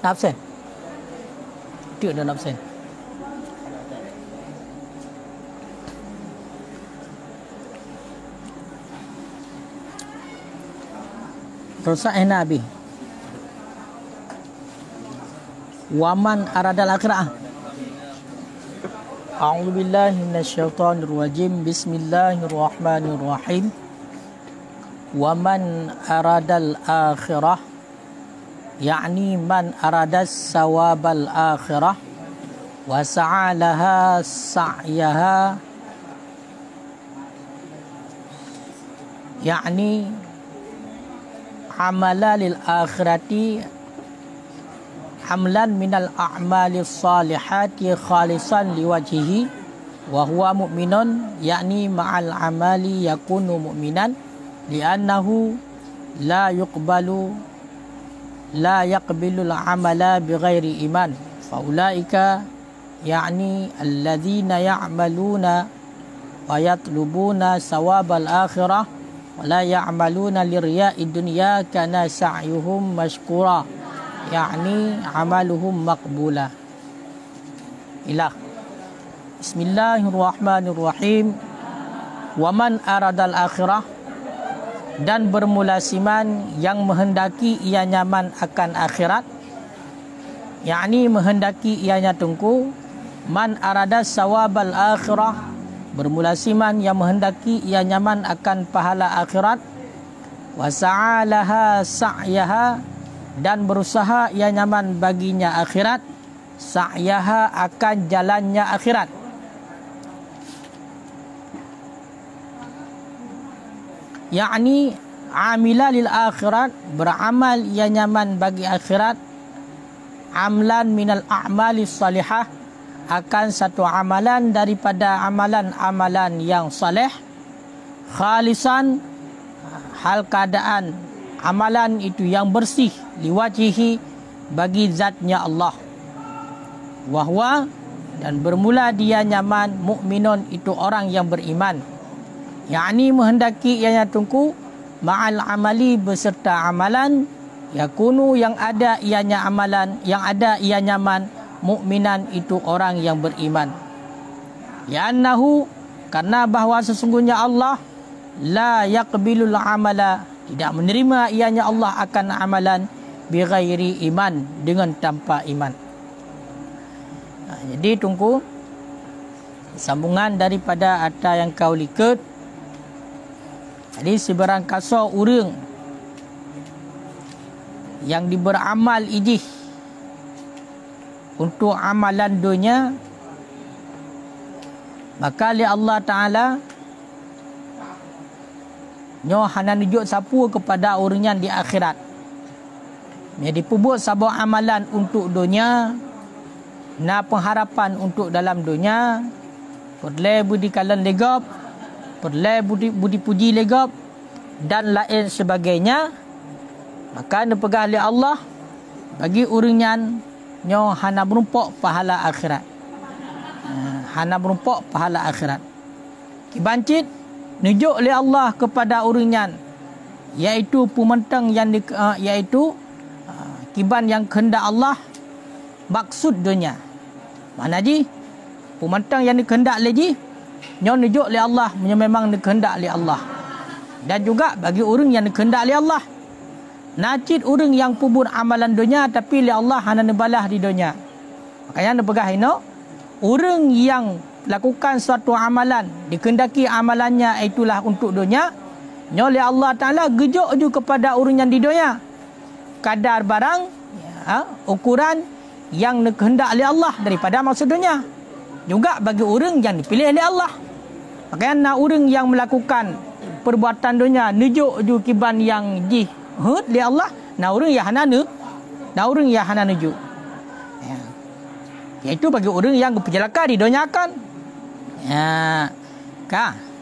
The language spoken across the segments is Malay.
Absen. Dia dah absen. Persain Nabi. Waman aradal akhirah. A'udzu billahi minasyaitonir rajim. Bismillahirrahmanirrahim. Waman aradal akhirah, yakni man aradas sawabal akhirah wa sa'alaha sa'yaha, yakni amala lil akhirati hamlan minal a'mali salihati khalisan liwajhihi wa huwa mu'minun, yakni ma'al amali yakunu mu'minan li'annahu la yaqbilu al-amala bighairi iman. Faulaika yakni alladhina ya'maluna wa yatlubuna sawabal akhirah wa la ya'maluna lirya'i dunya kana sa'yuhum mashkura, yakni amaluhum maqbula. Ilah. Bismillahirrahmanirrahim. Waman aradal akhirah, dan bermulasiman yang menghendaki ia nyaman akan akhirat, yakni menghendaki ianya tunggu. Man arada sawabal akhirah, bermulasiman yang menghendaki ia nyaman akan pahala akhirat. Wa sa'alaha sa'yaha, dan berusaha ia nyaman baginya akhirat. Sa'yaha, akan jalannya akhirat. Yakni amila lil akhirat, beramal ia nyaman bagi akhirat. Amlan minal a'mali salihah, akan satu amalan daripada amalan-amalan yang saleh. Khalisan, hal keadaan amalan itu yang bersih. Liwajhihi, bagi zatnya Allah. Wahwa, dan bermula dia nyaman. Mukminun, itu orang yang beriman. Yakni menghendaki ianya tunggu ma'al amali, beserta amalan yakunu, yang ada ianya amalan, yang ada ia nyaman. Mukminan, itu orang yang beriman. Li'annahu, karena bahawa sesungguhnya Allah la yaqbilul amala, tidak menerima ianya Allah akan amalan bighairi iman, dengan tanpa iman. Jadi tunggu sambungan daripada ada yang kau liket. Jadi sebarang kasar orang yang diberamal ijih untuk amalan dunia, maka li Allah Ta'ala nyo hana nunjuk sapu kepada orang yang di akhirat. Jadi pubut sabah amalan untuk dunia, na pengharapan untuk dalam dunia, perle budi kalan legap, perle budi puji legap, dan lain sebagainya. Maka dia pegang oleh Allah bagi uringan nyo hana berumpuk pahala akhirat. Hana berumpuk pahala akhirat. Kibancit nunjuk oleh Allah kepada uringan, iaitu pumentang yang iaitu kiban yang kehendak Allah maksud dunia. Mana ji pumentang yang dikehendak lagi nyo nunjuk oleh Allah memang dikehendak oleh Allah. Dan juga bagi orang yang dikehendak oleh Allah, nacid orang yang pubur amalan dunia tapi oleh Allah hana nebalah di dunia. Makanya dia pegah ini, orang yang lakukan suatu amalan dikehendaki amalannya itulah untuk dunia, nyo oleh Allah Ta'ala gejuk ju kepada orang yang di dunia kadar barang ukuran yang dikehendak oleh Allah daripada maksud dunia. Juga bagi orang yang dipilih oleh Allah. Makanya orang yang melakukan perbuatan dunia nujuk ju kiban yang jihud oleh Allah, orang yang hana orang yang hana nujuk. Iaitu bagi orang yang berjelaka di dunia kan.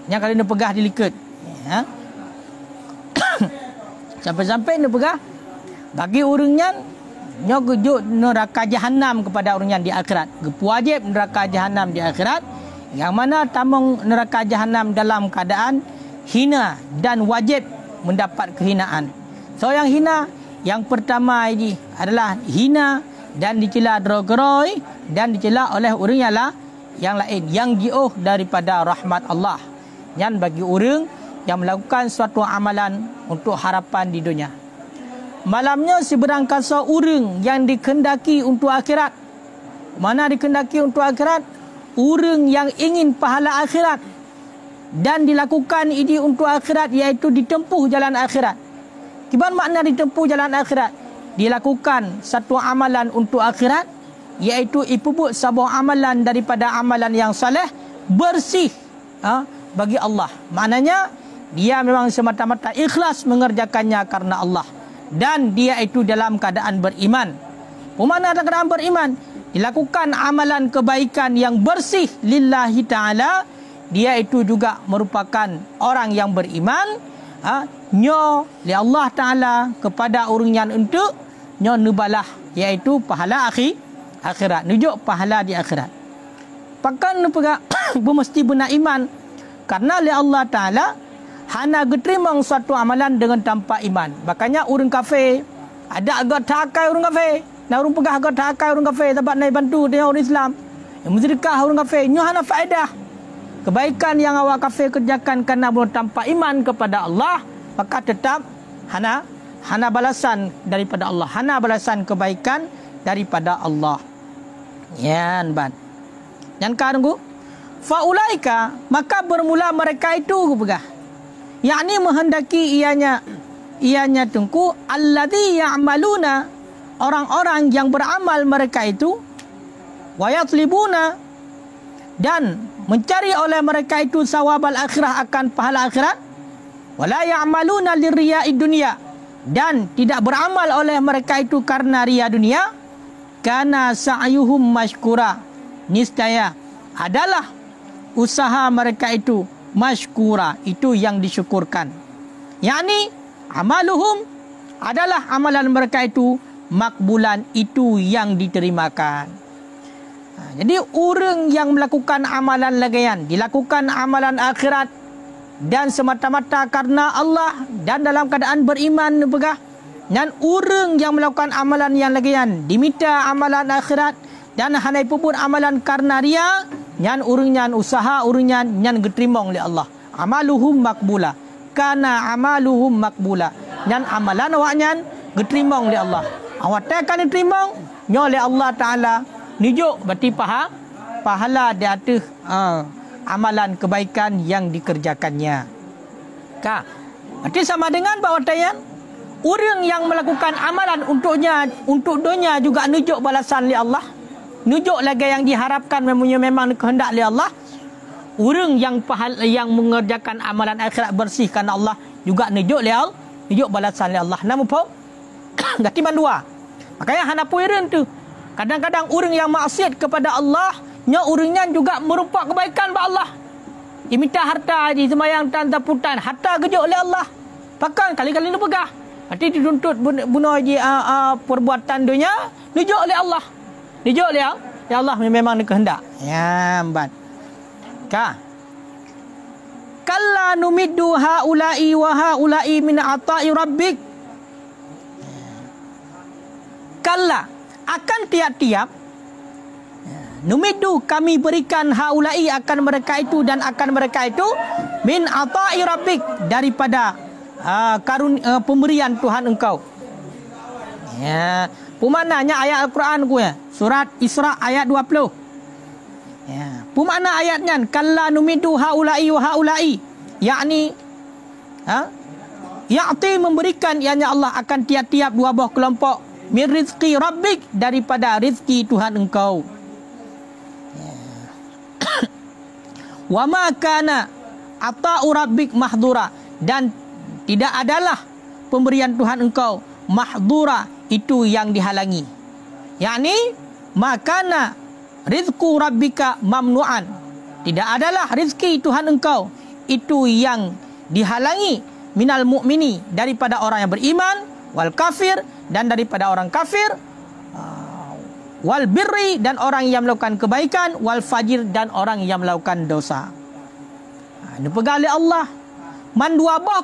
Yang kalau dia pegah dilikat. Sampai-sampai dia pegah bagi orangnya nyo gejuk neraka jahanam kepada orang yang di akhirat. Wajib neraka jahanam di akhirat, yang mana tamang neraka jahanam dalam keadaan hina dan wajib mendapat kehinaan. So yang hina Yang pertama ini adalah hina dan dicela derogoi dan dicela oleh orang yang lain yang jauh daripada rahmat Allah. Yang bagi orang yang melakukan suatu amalan untuk harapan di dunia. Malamnya seberangkasa orang yang dikendaki untuk akhirat. Mana dikendaki untuk akhirat? Orang yang ingin pahala akhirat dan dilakukan ini untuk akhirat, iaitu ditempuh jalan akhirat. Gimana makna ditempuh jalan akhirat? Dilakukan satu amalan untuk akhirat, iaitu ipubut sebuah amalan daripada amalan yang saleh, bersih bagi Allah. Maknanya dia memang semata-mata ikhlas mengerjakannya karena Allah, dan dia itu dalam keadaan beriman. Mana dalam keadaan beriman? Dilakukan amalan kebaikan yang bersih lillahi ta'ala, dia itu juga merupakan orang yang beriman, nyo li Allah Ta'ala kepada orang yang untuk nyo nubalah, iaitu pahala akhirat, nujuk pahala di akhirat. Pakan pega mesti benar iman, karena li Allah Ta'ala hana geterima suatu amalan dengan tanpa iman. Makanya orang kafir ada agak takai orang kafir, nah orang pegah agak takai orang kafir sebab nak bantu dia orang Islam. Yang sedekah orang kafir nyo hana faedah. Kebaikan yang awak kafir kerjakan kerana belum tanpa iman kepada Allah, maka tetap hana balasan daripada Allah, hana balasan kebaikan daripada Allah. Yan ban. Yang karangku faulaika, maka bermula mereka itu pegah, yakni menghendaki ianya tungku alladzi ya'maluna, orang-orang yang beramal mereka itu, wa yatlibuna, dan mencari oleh mereka itu sawabal akhirah, akan pahala akhirat, wala ya'maluna lirriya'i dunya, dan tidak beramal oleh mereka itu karena ria dunia, kana sa'yuhum mashkura, niscaya adalah usaha mereka itu mashkura, itu yang disyukurkan. Yakni amaluhum adalah amalan mereka itu makbulan, itu yang diterimakan. Jadi orang yang melakukan amalan lagaian, dilakukan amalan akhirat dan semata-mata karena Allah dan dalam keadaan beriman pegah. Dan orang yang melakukan amalan yang lagaian, diminta amalan akhirat dan hanai pupun amalan karena ria, nyan urangnya usaha urangnya nyan diterima oleh Allah. Amaluhum makbula, kana amaluhum makbula, nyan amalan awaknya diterima oleh Allah. Awak tak akan diterima oleh Allah Ta'ala, nijuk berarti pahala di atas amalan kebaikan yang dikerjakannya. Kak, berarti sama dengan bahawa tayan, orang yang melakukan amalan untuk dunia juga nujuk balasan li Allah, nujuk lagi yang diharapkan memang kehendak li Allah. Orang yang mengerjakan amalan akhirat bersihkan Allah juga nujuk li Allah, nujuk balasan li Allah. Namun apa? Gati mandua. Makanya hana poiren tu. Kadang-kadang orang yang maksiat kepada Allah, nya orangnya juga merupak kebaikan bagi Allah. Dia minta harta di sembahyang tanda putan, harta kerja oleh Allah. Pakan kali-kali ni pegah. Nanti dituntut bunuh perbuatan dunia, nujuk oleh Allah. Nujuk oleh Allah memang dikehendak. Ya, ban. Ka. Kalla numiddu haula'i wa haula'i min ata'i rabbik. Kalla, akan tiap-tiap numidu kami berikan haulai akan mereka itu dan akan mereka itu min ata'i rabbik, daripada pemberian Tuhan engkau. Ya, pumananya ayat Al-Quran ku ya, surat Isra ayat 20. Ya, pumana ayatnya kalla numidu haulai wa haulai, yakni ya'ti memberikan ianya Allah akan tiap-tiap dua buah kelompok min rizqi rabbik, daripada rizki Tuhan engkau. Wa ma kana ata'u rabbik mahdura, dan tidak adalah pemberian Tuhan engkau mahdura, itu yang dihalangi. Yakni makana rizqu rabbika mamnu'an, tidak adalah rizki Tuhan engkau itu yang dihalangi minal mu'mini, daripada orang yang beriman, wal kafir, dan daripada orang kafir, wal birri, dan orang yang melakukan kebaikan, wal fajir, dan orang yang melakukan dosa. Ini pegali Allah. Man dua buah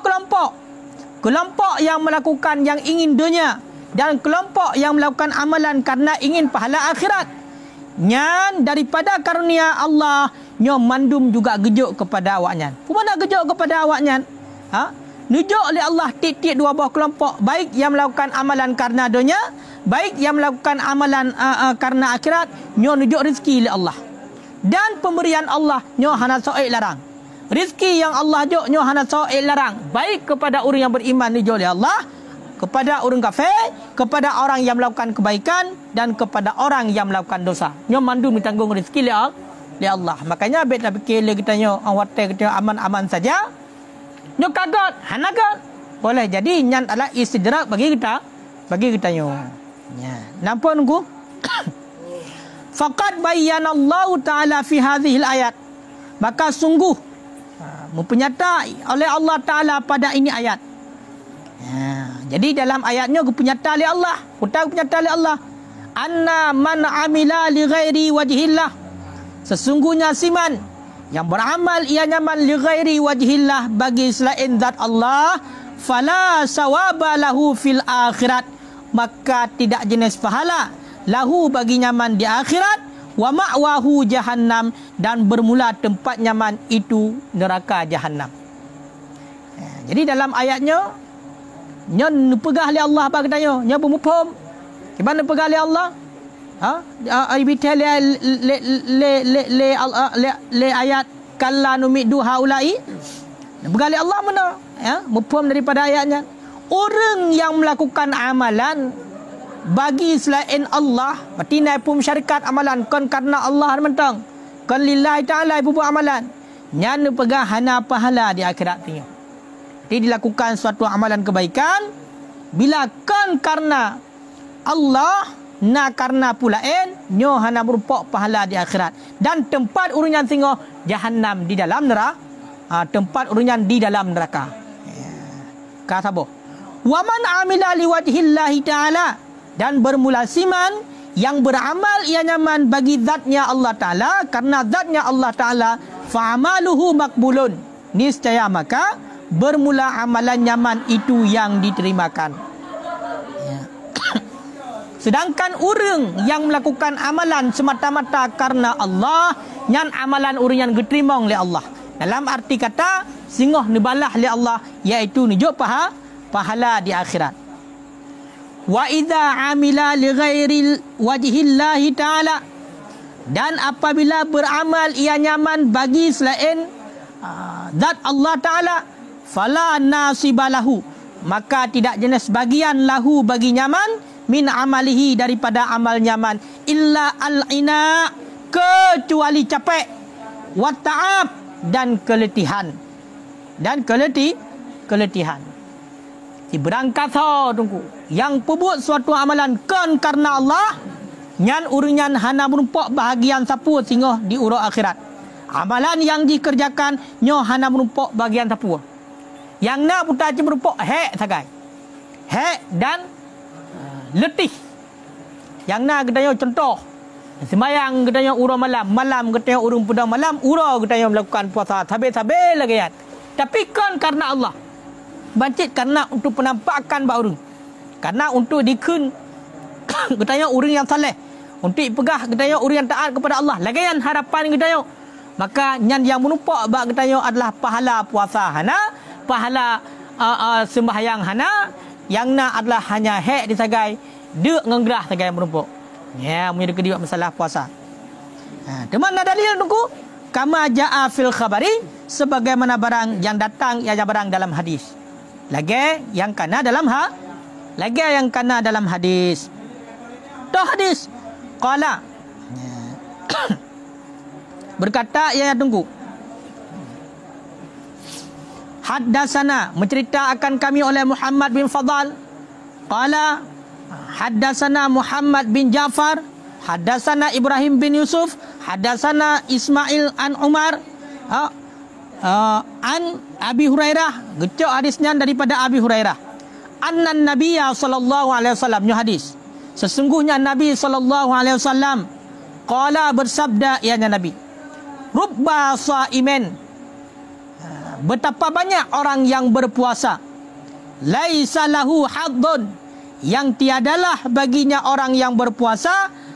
kelompok yang melakukan yang ingin dunia, dan kelompok yang melakukan amalan karena ingin pahala akhirat. Nyan daripada karunia Allah, nyo mandum juga gejuk kepada awaknya. Pemana gejuk kepada awaknya? Nujuk oleh Allah titik dua buah kelompok, baik yang melakukan amalan karena dunia, baik yang melakukan amalan karena akhirat, nyo nujuk rezeki oleh Allah. Dan pemberian Allah nyo hana soek larang. Rezeki yang Allah juk nyo hana soek larang, baik kepada orang yang beriman nujuk oleh Allah, kepada orang kafir, kepada orang yang melakukan kebaikan, dan kepada orang yang melakukan dosa. Nyo mandu ditanggung rezeki oleh Allah. Makanya bet nak fikir kita nyo awate kita aman-aman saja. Nyo kagot, hanagot. Boleh jadi nyan adalah istidrak bagi kita nyo. Ya, nampak nunggu? Faqad bayyanallahu ta'ala fi hadhil ayat. Maka sungguh mempenyatai oleh Allah Ta'ala pada ini ayat. Jadi dalam ayatnya penyataan oleh Allah, penyataan oleh Allah, anna man amila li ghairi wajhillah, sesungguhnya siman yang beramal ianya man li ghairi wajhillah, bagi selain zat Allah, fala sawaba lahu fil akhirat, maka tidak jenis pahala lahu bagi nyaman di akhirat, wa ma'wahu jahannam, dan bermula tempat nyaman itu neraka jahannam. Jadi dalam ayatnya nyo pegah oleh Allah apa katanya? Nyo bermufhum. Gimana pegah oleh Allah? Ibita le ayat kalla numidu haulai. Pegah oleh Allah mana? Mufhum daripada ayatnya. Orang yang melakukan amalan bagi selain Allah, berarti naik pun syarikat amalan kon karena Allah mentang. Kon lillahi ta'ala ibu amalan. Nyan pegah hana pahala di akhirat tanya. Jadi dilakukan suatu amalan kebaikan bila kan karena Allah, na karena pulain, nyo hana merupakan pahala di akhirat, dan tempat urunyan singo jahannam di dalam neraka. Tempat urunyan di dalam neraka. Kata boh. Wa man amila liwajhillahi ta'ala, dan bermula siman yang beramal ia nyaman bagi zatnya Allah Ta'ala, karena zatnya Allah Ta'ala, fa'amaluhu makbulun, niscaya maka bermula amalan nyaman itu yang diterimakan. Sedangkan orang yang melakukan amalan semata-mata karena Allah, nyan amalan orang yang diterima oleh Allah. Dalam arti kata singoh nibalah oleh Allah, iaitu nujuk pahala di akhirat. Wa idza amila li ghairi wajhillahi ta'ala, dan apabila beramal ia nyaman bagi selain zat Allah Ta'ala, fala nasibalahu, maka tidak jenis bagian lahu bagi nyaman min amalihi daripada amal nyaman, illa al-ina, kecuali capek, wa ta'ab, dan keletihan. Si berangkat tunggu yang pembuat suatu amalan kan karena Allah, nyan urinyan hana menumpuk bahagian sapu sehingga di urut akhirat. Amalan yang dikerjakan nyo hana menumpuk bahagian sapu. Yang nak putar je merupakan hek sagai. Hek dan letih. Yang nak katanya contoh, sembayang katanya urang malam katanya urang pada malam, urang katanya melakukan puasa sabit-sabit lagi kan. Tapi kan karena Allah. Bancit karena untuk penampakan baharu. Karena untuk dikun katanya orang yang saleh. Untuk pegah katanya orang yang taat kepada Allah. Lagian harapan katanya. Maka nyan yang menumpak bak katanya adalah pahala puasa hana, pahala sembahyang hana, yang nak adalah hanya hek disagai dek ngengrah sagai merumpuk. Ya, punya kedua masalah puasa. Teman ada dalil tunggu kama jaa fil khabari, sebagaimana barang yang datang ia barang dalam hadis. Lagi yang kana dalam hadis. Tu hadis qala berkata ia tunggu. Haddasana, mencerita akan kami oleh Muhammad bin Fadal. Qala haddasana Muhammad bin Ja'far, haddasana Ibrahim bin Yusuf, haddasana Ismail an Umar, an Abi Hurairah, gecok hadisnya daripada Abi Hurairah. Annan Nabiyya sallallahu alaihi wasallam, hadis. Sesungguhnya Nabi sallallahu alaihi wasallam qala, bersabda ianya Nabi, rubba sa'imen, betapa banyak orang yang berpuasa, laisa lahu haddun, yang tiadalah baginya orang yang berpuasa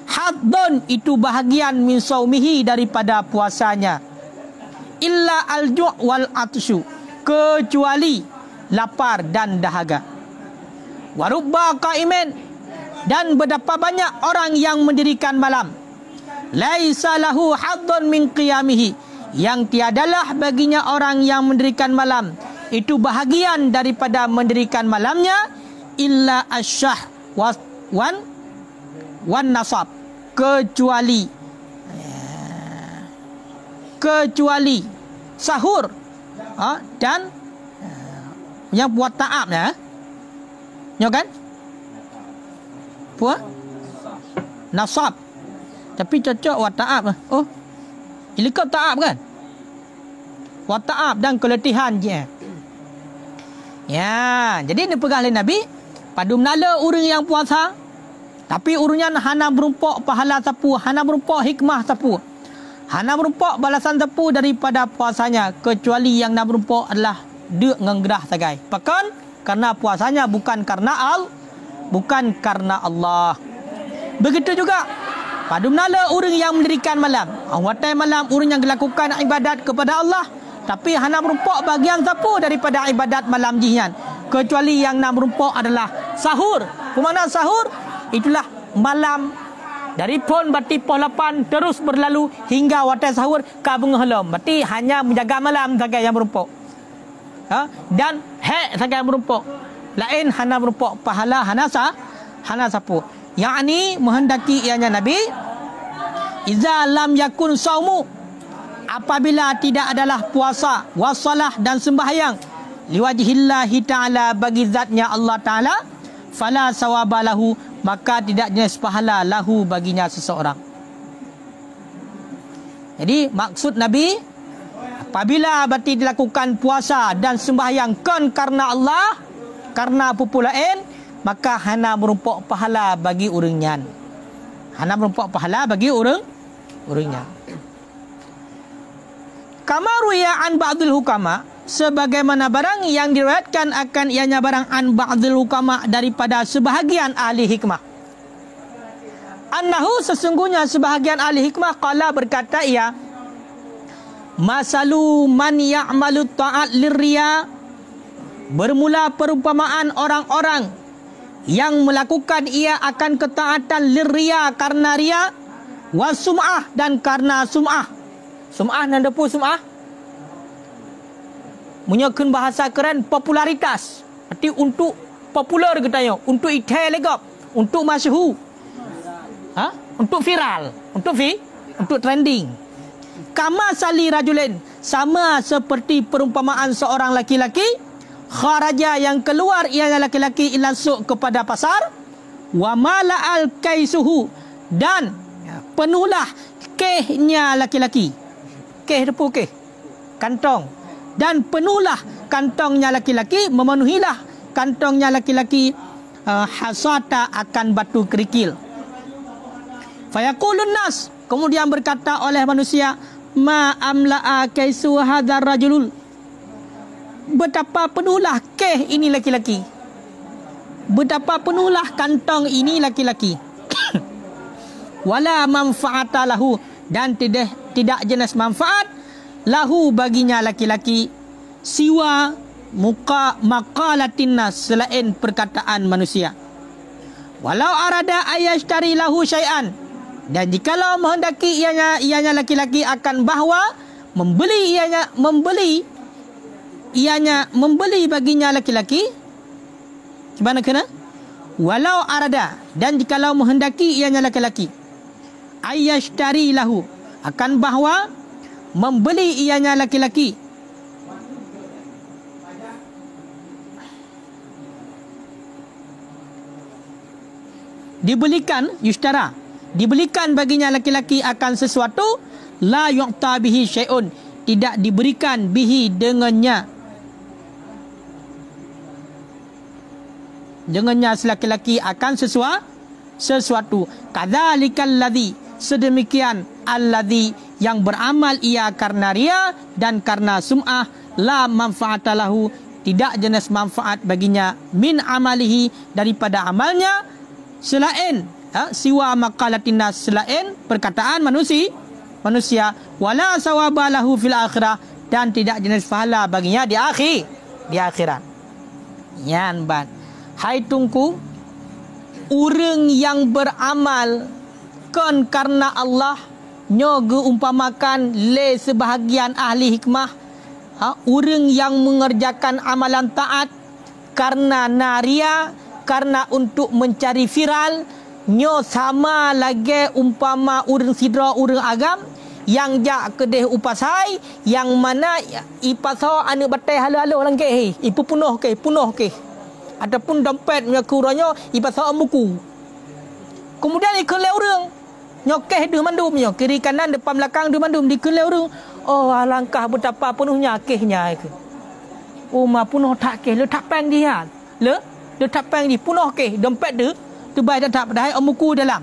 haddun, itu bahagian min saumihi, daripada puasanya, illa al-ju' wal atsyu, kecuali lapar dan dahaga. Wa rubba qa'imin, dan betapa banyak orang yang mendirikan malam, laisa lahu haddun min qiyamihi, yang tiadalah baginya orang yang mendirikan malam itu bahagian daripada mendirikan malamnya, illa asyah wan nasab, kecuali sahur dan yang buat taat ya. Nyo kan? Puas nasab. Tapi cocok wa ta'ab. Oh. Ini kau ta'ab kan? Wa ta'ab dan keletihan je. Ya, jadi ni pegang oleh Nabi, padu menala orang yang puasa, tapi urunyan hana berumpuk pahala sapu, hana berumpuk hikmah sapu, hana berumpuk balasan sapu daripada puasanya, kecuali yang nak berumpuk adalah dia ngengerah sagai. Bahkan karena puasanya bukan karena Allah. Begitu juga padu menala orang yang mendirikan malam. Watai malam orang yang melakukan ibadat kepada Allah, tapi hana merumpuk bagian sapu daripada ibadat malam jihan, kecuali yang nak merumpuk adalah sahur. Kemana sahur? Itulah malam dari pon bati pon 8 terus berlalu hingga watai sahur ka bengehlom. Berarti hanya menjaga malam saja yang merumpuk. Dan hek saja yang merumpuk. Lain hana merumpuk pahala hana sapu. Yakni menghendaki ianya Nabi, iza lam yakun saumu, apabila tidak adalah puasa, wasalah dan sembahyang, liwajhillahi ta'ala, bagi zatnya Allah Ta'ala, fala sawabalahu, maka tidak jenis pahala lahu, baginya seseorang. Jadi maksud Nabi, apabila berarti dilakukan puasa dan sembahyang kan karena Allah, karena pupu lain, maka hana merumpuk pahala bagi orangnya. Hana merumpuk pahala bagi orangnya. Kama ruya an ba'dil hukama, sebagaimana barang yang diriwayatkan akan ianya barang an ba'dil hukama, daripada sebahagian ahli hikmah. Annahu, sesungguhnya sebahagian ahli hikmah, qala, berkata ia, masalu man ya'malu ta'at lirriya, bermula perumpamaan orang-orang yang melakukan ia akan ketaatan lirriya, karena riya, wasum'ah, dan karena sum'ah. Sum'ah dan depu sum'ah menyakan bahasa keren popularitas. Berarti untuk popular katanya, untuk itai legap, untuk masyhur, untuk viral, untuk trending. Kama sali rajulin, sama seperti perumpamaan seorang laki-laki, kharaja, yang keluar ialah laki-laki, ila suq, kepada pasar, wa mala'al kaisuhu, dan penuhlah kehnya laki-laki. Keh depu keh, kantong, dan penuhlah kantongnya laki-laki, memenuhilah kantongnya laki-laki, hasata, akan batu kerikil. Fayaqulun nas, kemudian berkata oleh manusia, ma amla'a kaisu hadzal rajulul, betapa penuhlah keh ini laki-laki, betapa penuhlah kantong ini laki-laki. Wala manfa'ata lahu, dan tidak jenis manfaat lahu, baginya laki-laki, siwa maqalatin nas, selain perkataan manusia. Walau arada ayashtari lahu syai'an, dan jikalau menghendaki ianya laki-laki akan bahawa membeli baginya laki-laki, gimana kena? Walau arada, dan jikalau menghendaki ianya laki-laki, ayashtari lahu, akan bahawa membeli ianya laki-laki, dibelikan, yushtara, dibelikan baginya laki-laki akan sesuatu, la yu'ta bihi syai'un, tidak diberikan bihi dengannya laki-laki akan sesuatu. Kadzalikal ladzi, sedemikian alladzi, yang beramal ia karena riya dan karena sum'ah, la manfa'ata lahu, tidak jenis manfaat baginya min amalihi daripada amalnya selain siwa maqalatin nas selain perkataan manusia wala sawabalahu fil akhirah dan tidak jenis pahala baginya di akhirat. Yan ban. Hai tungku orang yang beramal kan karena Allah nyoga umpamakan le sebahagian ahli hikmah orang yang mengerjakan amalan taat karena naria, karena untuk mencari viral, nyo sama lagi umpama orang sidra orang agam yang jak kedeh upasai yang mana ipasau anu batai halu-halu orang ke ipu punuh ke ataupun dompet nya kuranya ipasau buku kemudian ikut orang nyokeh dua mandum nyo kiri kanan depan belakang dua mandum dikelai orang. Oh alangkah betapa penuhnya kehnya itu. Oh ma penuh tak keh le tak pang dia. Le tak pang di penuh keh dompet dia tu bai tak dah buku dalam.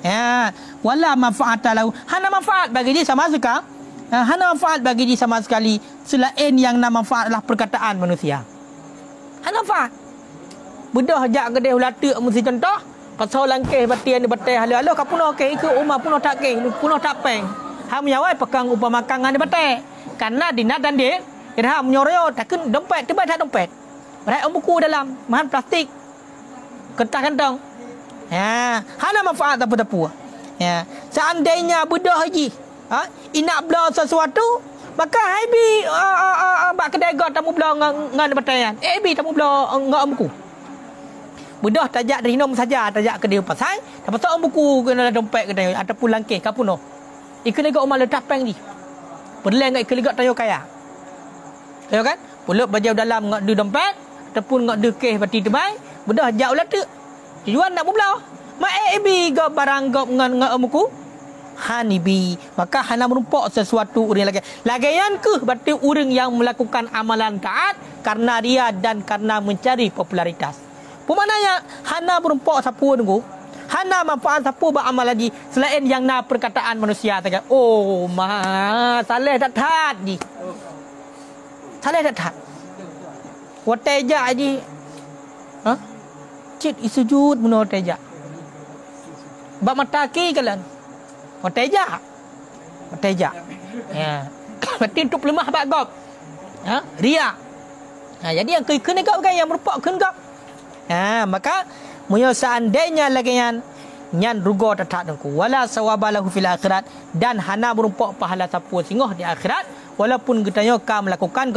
Ya, wala manfaat lahu. Hana manfaat bagi dia sama sekali. Hana manfaat bagi dia sama sekali selain yang nama manfaat adalah perkataan manusia. Hana manfaat. Bedah jak kedai ulata mesti contoh pasal langkeh batian batai halu-halu ka penuh keh ikut umah penuh tak keh penuh tak pang. Ham nyawai pekang upamakan ngane batai. Karena dinat dan dia ham nyoreo takkan dompet tiba tak dompet. Berai buku dalam, bahan plastik. Kertas kantong. Ya, hana manfaat apa-apa. Ya, seandainya bedah haji, inak bela sesuatu, maka haibi bak kedai gak tamu bela ngan bataian. Bi tamu bela ngak buku. Bedah tajak rinom saja, tajak kedai pasai, dapat tak buku kena dompet kedai ataupun langkeh kapuno. Ikan legak umat letak peng ni. Perlahan ngak ikan legak tayo kaya. Tayo kan? Pulut bajau dalam ngak du dompet ataupun ngak du keh bati tebai, bedah jak ulat tu. Tujuan nak berbela. Mak ebi gak barang gak ngak muku. Hanibi. Maka hana merumpak sesuatu orang lagi. Lagian ke berarti orang yang melakukan amalan taat karena dia dan karena mencari popularitas. Pemananya hana merumpak siapa nunggu. Hana manfaat siapa beramal lagi selain yang na perkataan manusia saja. Oh ma saleh tak tat di. Saleh tak tat. Wateja aji. Cit isujud menurut teja. Bak mata ki kalan. Wateja. Ya. Berarti untuk lemah bak gop. Ria. Jadi yang kena gop kan yang merupak kena gop. Maka munyo seandainya lagi nyan rugo tatak dengku wala sawabalahu fil akhirat dan hana berumpak pahala sapu singoh di akhirat walaupun kita ka melakukan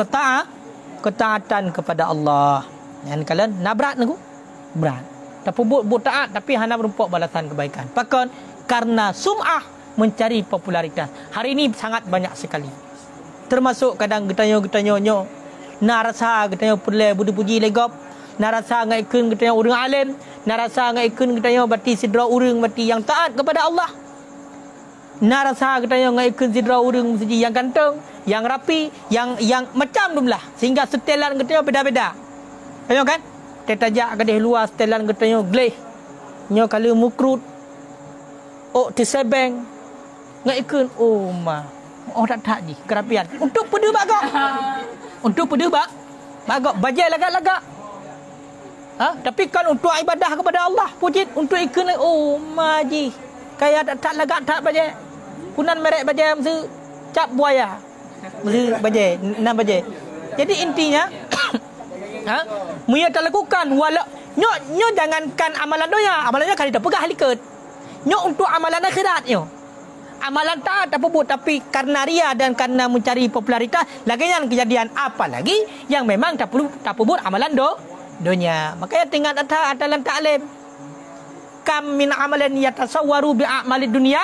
ketaatan kepada Allah. Yang kalian nabrak dengku berat. Tapi buat taat tapi hana berumpak balasan kebaikan. Pakon karena sum'ah mencari popularitas. Hari ini sangat banyak sekali. Termasuk kadang kita nyo narasa kita perlu puji legop. Narasa ngai ikun kita yang orang alim, narasa ngai ikun kita yang bati sidra orang bati yang taat kepada Allah. Narasa kita yang ngai ikun sidra orang mesti yang ganteng, yang rapi, yang macam dumlah sehingga setelan kita beda-beda. Ayo kan? Tetajak kadeh luar setelan kita yang gleh. Nyo kalau mukrut. Oh tisebeng. Ngai ikun oh ma. Oh tak ni kerapian. Untuk pedu bagak. Untuk pedu bagak bajai lagak-lagak. Tapi kalau untuk ibadah kepada Allah pujit untuk ikut oh maji kayak tak lagak tak baje kunan merek baje mesti cap buaya mesti baje enam baje. Jadi intinya muya tak lakukan wala nyo jangankan amalan amalannya kali dah pegah liket nyo untuk amalan akhirat nyo amalan taat apa buat tapi karena ria dan karena mencari popularitas lagian kejadian apa lagi yang memang tak perlu buat amalan dunia. Makanya tinggal atalan ta'lim. Kam min amalan yatasawwaru bi a'malid dunia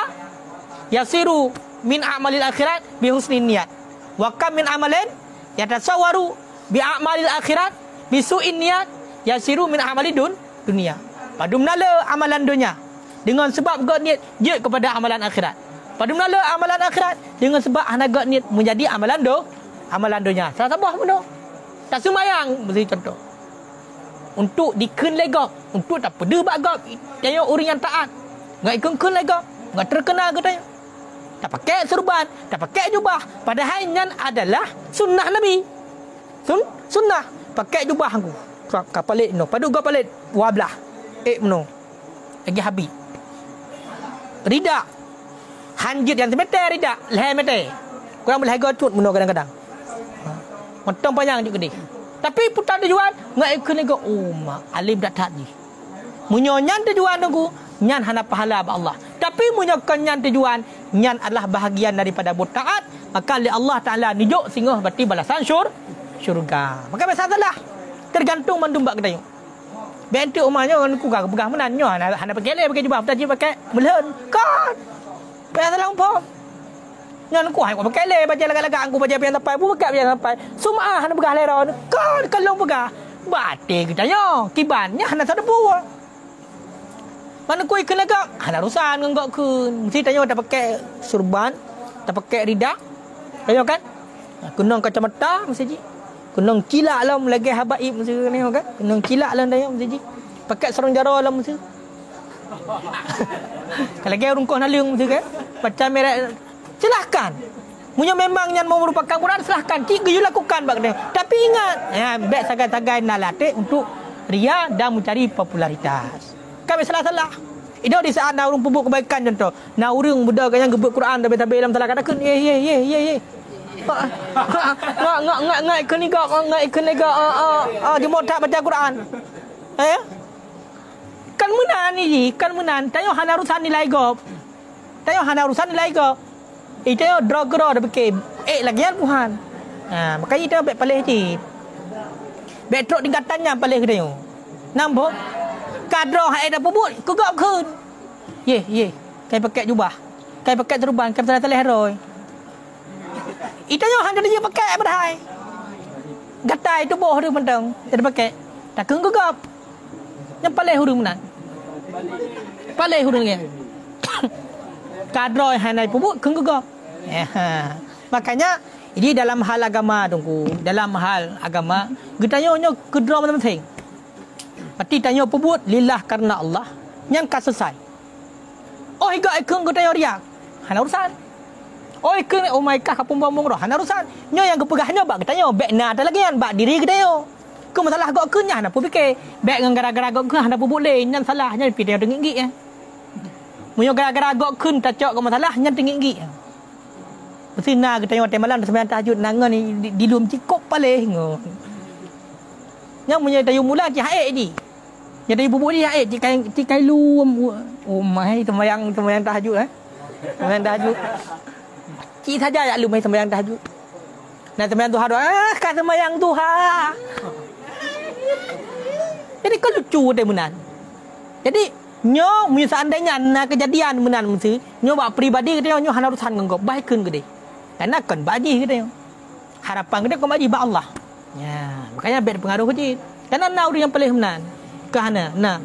yasiru min a'malil akhirat bi husnin niat. Wa kam min amalan yatasawwaru bi a'malil akhirat bi su'in niat yasiru min a'malid dunia. Padumnala amalan dunia dengan sebab gak niat je kepada amalan akhirat. Padumnala amalan akhirat dengan sebab hana gak niat menjadi amalan dunia. Salah sabah pun tak sembayang mesti contoh. Untuk dikun legok, untuk tak pede bagak tanya orang yang taat. Ngai kun legok, ngai terkenal ke tanya. Tak pakai serban, tak pakai jubah, padahal nyan adalah sunnah Nabi. Sunnah pakai jubah aku. Kapalit no. Padu ga palit wablah. Meno. Lagi habis. Rida. Hanjit yang meter rida, leher meter. Kurang boleh harga cut meno kadang-kadang. Motong panjang juga dia. Tapi putar tujuan ngai kena go mak alim dak tak ni. Munyo nyan tujuan aku, nyan hana pahala ba Allah. Tapi munyo kan nyan tujuan, nyan adalah bahagian daripada bertaat, maka li Allah Taala nijuk singoh berarti balasan syurga. Maka masalah tergantung mandum bak kedayu. Bente umahnya orang ku pegang menan nyo hana pakai le pakai jubah tadi pakai melen kan. Masalah umpam. Nyan ku hai ku pakai le baca lagak-lagak aku baca pian tapai pu pakai pian tapai. Sumah hana pegah lera kan kalau pegah batik kedayo kibannya hana sadebu. Mana ku ikut lagak hana rusan ngok kun. Mesti tanya dah pakai surban, dah pakai rida. Tanya kan? Kunong kacamata mesti ji. Kunong cilak lah lagi habaib mesti ni kan? Kunong cilak lah dah mesti ji. Pakai sarung jara lah mesti. Kalau ke rungkoh naliung mesti kan? Macam merek silahkan. Punya memang yang mau merupakan Quran silahkan. Tiga you lakukan bak dia. Tapi ingat, baik sagai-sagai nalatik untuk ria dan mencari popularitas. Kami salah-salah. Itu di saat nak urung pebuk kebaikan contoh. Nak urung budak yang gebuk Quran tabe-tabe dalam salah katakan ye. Ngak keniga di motak baca Quran. Kan menan ni, kan menan. Tayo hana urusan nilai gop. Tayo hana urusan nilai gop. Itu drogro dah pakai lagian Tuhan. Makanya itu baik palih je. Baik truk tingkatannya palih ke dia. Nampak? Kadro hak dah pubut, kegap kun. Ye. Kai pakai jubah. Kai pakai turban, kai telah heroi. Itu hang dia pakai badai. Gatai tu boh dia mentang. Dia pakai. Tak keng kegap. Yang palih hurung menan. Palih hurung dia. Kadro hanai pubut keng kegap. Makanya ini dalam hal agama tunggu, dalam hal agama kita tanya kedua macam penting. Pati tanya pebut lillah karena Allah yang ka selesai. Oh higa ikeng kita tanya riak. Hana urusan. Oh ikeng oh my god kapung bombong roh hana urusan. Nyo yang kepegahnya bak kita tanya bak na ada lagi kan bak diri kita tanya. Ke masalah gok kenyah nak fikir. Bak dengan gara-gara gok ke hana pebut le nyan salahnya pidai dengik ya. Munyo gara-gara gok kun tacok ke masalah nyan dengik. Mesti nak kita tengok malam sembahyang tahajud nangan ni di lum cikok palih ngo. Yang punya tayu mula ki haid ni. Yang tayu bubuk ni haid cikai lum. Oh mai sembahyang tahajud Sembahyang tahajud. Cik saja ya lum mai sembahyang tahajud. Nak sembahyang duha kan sembahyang duha. Jadi kan lucu dia menan. Jadi nyo punya seandainya nak kejadian menan mesti nyo bak pribadi kita nyo hana urusan ngok baikun gede. Karena kan baji kita harapan kita kau baji ba Allah. Ya, makanya bet pengaruh je. Karena nak yang paling menan. Kahana nah.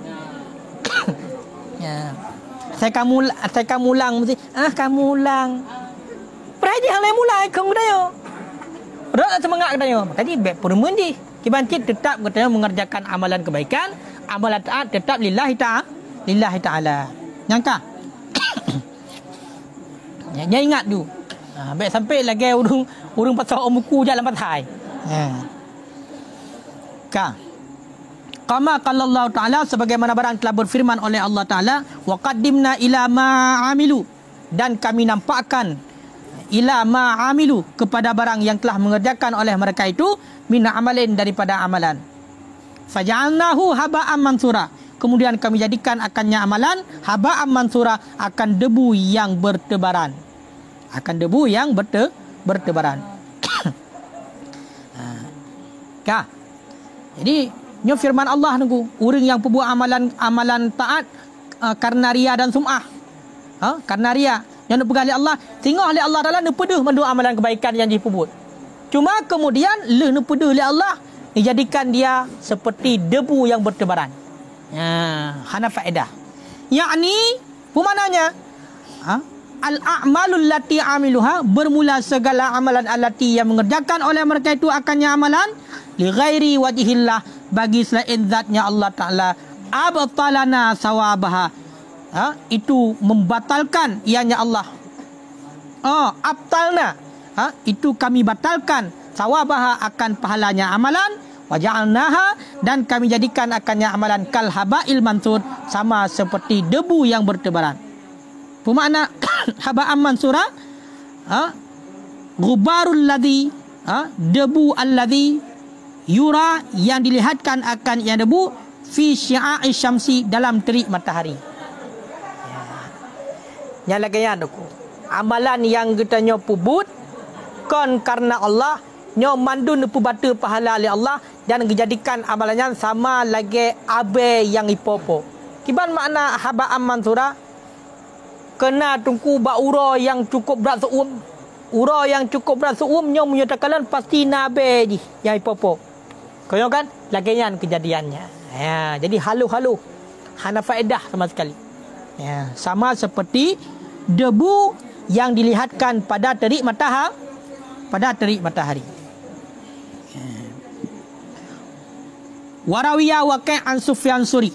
Ya. Saya kamu ulang mesti kamu ulang. Peraji hal lain mulai kamu dah yo. Rak semangat kita yo. Tadi bet permun je. Kibantit tetap kita mengerjakan amalan kebaikan, amalan taat tetap lillahi ta'ala. Nyangka. Ya ingat tu. Baik sampai lagi urung pasal buku jalan patai. Kama qala Allah Taala sebagaimana barang telah berfirman oleh Allah Taala wa qaddimna ila ma amilu dan kami nampakkan ila ma amilu kepada barang yang telah mengerjakan oleh mereka itu min amalin daripada amalan. Faja'alnahu haba'an mansura. Kemudian kami jadikan akannya amalan haba'an mansura akan debu yang bertebaran. Bertebaran. Jadi nyo firman Allah nunggu orang yang perbuat amalan taat karena ria dan sum'ah. Karena ria yang nak pegang Allah, tengok oleh Allah Taala nak peduh mendu amalan kebaikan yang diperbuat. Cuma kemudian le nak peduh oleh Allah dijadikan dia seperti debu yang bertebaran. Hana faedah. Yakni pemananya al-a'malul lati amiluha bermula segala amalan allati yang mengerjakan oleh mereka itu akannya amalan li ghairi wajhillah bagi selain zatnya Allah Taala abtalana sawabaha. Itu membatalkan ianya Allah. Abtalna itu kami batalkan sawabaha akan pahalanya amalan, wa ja'alnaha dan kami jadikan akannya amalan kal habail mansur, sama seperti debu yang bertebaran. Bermakna haba'an mansura, ghubarul ladhi, debu alladhi yura, yang dilihatkan akan yang debu fi syia'i syamsi, dalam terik matahari. Yang lagi yang aku, amalan yang kita nyopu but kon karena Allah, nyo mandu nepu batu pahala oleh Allah, dan dijadikan amalannya sama lagi abe yang ipopo. Kiban makna haba'an mansura? Kena tungku ba uro yang cukup berat seum. Uro yang cukup berat seum nyo menyatakan pasti nabe ji yang ipopo. Kau kan? Lagian kejadiannya. Ya, jadi halu-halu. Hana faedah sama sekali. Ya, sama seperti debu yang dilihatkan pada terik matahari. Pada terik matahari. Warawiya Waqi' an Sufyan Suri.